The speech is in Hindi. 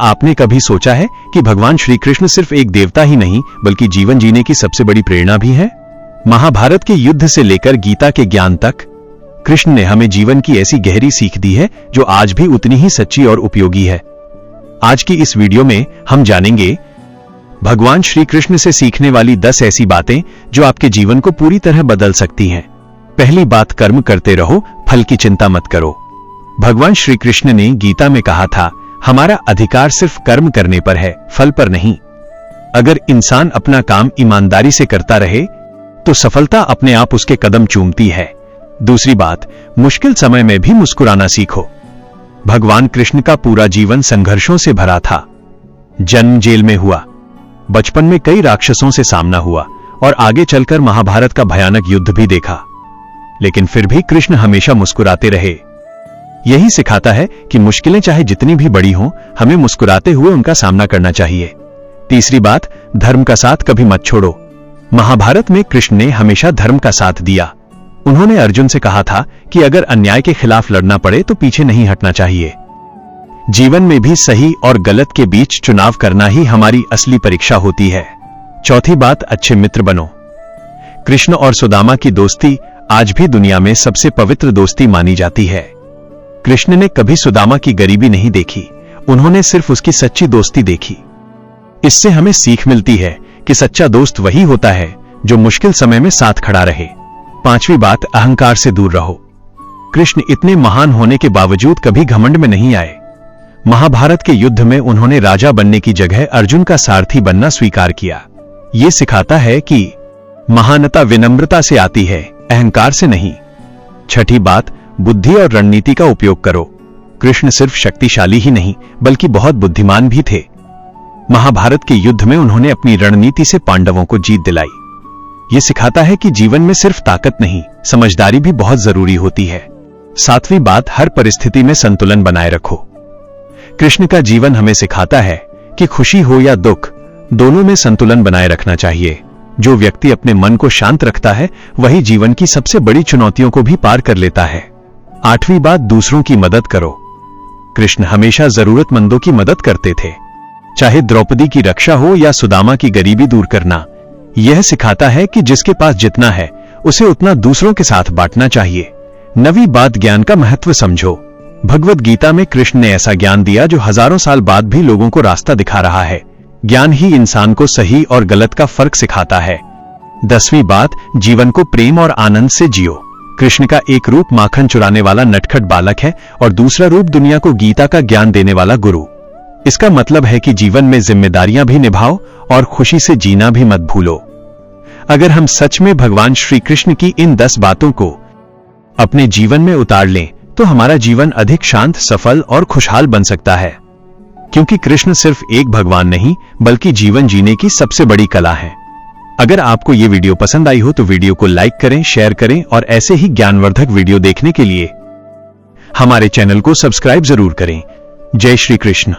आपने कभी सोचा है कि भगवान श्री कृष्ण सिर्फ एक देवता ही नहीं बल्कि जीवन जीने की सबसे बड़ी प्रेरणा भी है। महाभारत के युद्ध से लेकर गीता के ज्ञान तक कृष्ण ने हमें जीवन की ऐसी गहरी सीख दी है जो आज भी उतनी ही सच्ची और उपयोगी है। आज की इस वीडियो में हम जानेंगे भगवान श्री कृष्ण से सीखने वाली 10 ऐसी बातें जो आपके जीवन को पूरी तरह बदल सकती हैं। पहली बात, कर्म करते रहो, फल की चिंता मत करो। भगवान श्री कृष्ण ने गीता में कहा था, हमारा अधिकार सिर्फ कर्म करने पर है, फल पर नहीं। अगर इंसान अपना काम ईमानदारी से करता रहे तो सफलता अपने आप उसके कदम चूमती है। दूसरी बात, मुश्किल समय में भी मुस्कुराना सीखो। भगवान कृष्ण का पूरा जीवन संघर्षों से भरा था। जन्म जेल में हुआ, बचपन में कई राक्षसों से सामना हुआ और आगे चलकर महाभारत का भयानक युद्ध भी देखा, लेकिन फिर भी कृष्ण हमेशा मुस्कुराते रहे। यही सिखाता है कि मुश्किलें चाहे जितनी भी बड़ी हों, हमें मुस्कुराते हुए उनका सामना करना चाहिए। तीसरी बात, धर्म का साथ कभी मत छोड़ो। महाभारत में कृष्ण ने हमेशा धर्म का साथ दिया। उन्होंने अर्जुन से कहा था कि अगर अन्याय के खिलाफ लड़ना पड़े तो पीछे नहीं हटना चाहिए। जीवन में भी सही और गलत के बीच चुनाव करना ही हमारी असली परीक्षा होती है। चौथी बात, अच्छे मित्र बनो। कृष्ण और सुदामा की दोस्ती आज भी दुनिया में सबसे पवित्र दोस्ती मानी जाती है। कृष्ण ने कभी सुदामा की गरीबी नहीं देखी, उन्होंने सिर्फ उसकी सच्ची दोस्ती देखी। इससे हमें सीख मिलती है कि सच्चा दोस्त वही होता है जो मुश्किल समय में साथ खड़ा रहे। पांचवी बात, अहंकार से दूर रहो। कृष्ण इतने महान होने के बावजूद कभी घमंड में नहीं आए। महाभारत के युद्ध में उन्होंने राजा बनने की जगह अर्जुन का सारथी बनना स्वीकार किया। यह सिखाता है कि महानता विनम्रता से आती है, अहंकार से नहीं। छठी बात, बुद्धि और रणनीति का उपयोग करो। कृष्ण सिर्फ शक्तिशाली ही नहीं बल्कि बहुत बुद्धिमान भी थे। महाभारत के युद्ध में उन्होंने अपनी रणनीति से पांडवों को जीत दिलाई। यह सिखाता है कि जीवन में सिर्फ ताकत नहीं, समझदारी भी बहुत जरूरी होती है। सातवीं बात, हर परिस्थिति में संतुलन बनाए रखो। कृष्ण का जीवन हमें सिखाता है कि खुशी हो या दुख, दोनों में संतुलन बनाए रखना चाहिए। जो व्यक्ति अपने मन को शांत रखता है वही जीवन की सबसे बड़ी चुनौतियों को भी पार कर लेता है। आठवीं बात, दूसरों की मदद करो। कृष्ण हमेशा जरूरतमंदों की मदद करते थे, चाहे द्रौपदी की रक्षा हो या सुदामा की गरीबी दूर करना। यह सिखाता है कि जिसके पास जितना है उसे उतना दूसरों के साथ बांटना चाहिए। नवीं बात, ज्ञान का महत्व समझो। भगवद गीता में कृष्ण ने ऐसा ज्ञान दिया जो हजारों साल बाद भी लोगों को रास्ता दिखा रहा है। ज्ञान ही इंसान को सही और गलत का फर्क सिखाता है। 10वीं बात, जीवन को प्रेम और आनंद से जियो। कृष्ण का एक रूप माखन चुराने वाला नटखट बालक है और दूसरा रूप दुनिया को गीता का ज्ञान देने वाला गुरु। इसका मतलब है कि जीवन में जिम्मेदारियां भी निभाओ और खुशी से जीना भी मत भूलो। अगर हम सच में भगवान श्री कृष्ण की इन 10 बातों को अपने जीवन में उतार लें तो हमारा जीवन अधिक शांत, सफल और खुशहाल बन सकता है। क्योंकि कृष्ण सिर्फ एक भगवान नहीं बल्कि जीवन जीने की सबसे बड़ी कला है। अगर आपको ये वीडियो पसंद आई हो तो वीडियो को लाइक करें, शेयर करें और ऐसे ही ज्ञानवर्धक वीडियो देखने के लिए हमारे चैनल को सब्सक्राइब जरूर करें। जय श्री कृष्ण।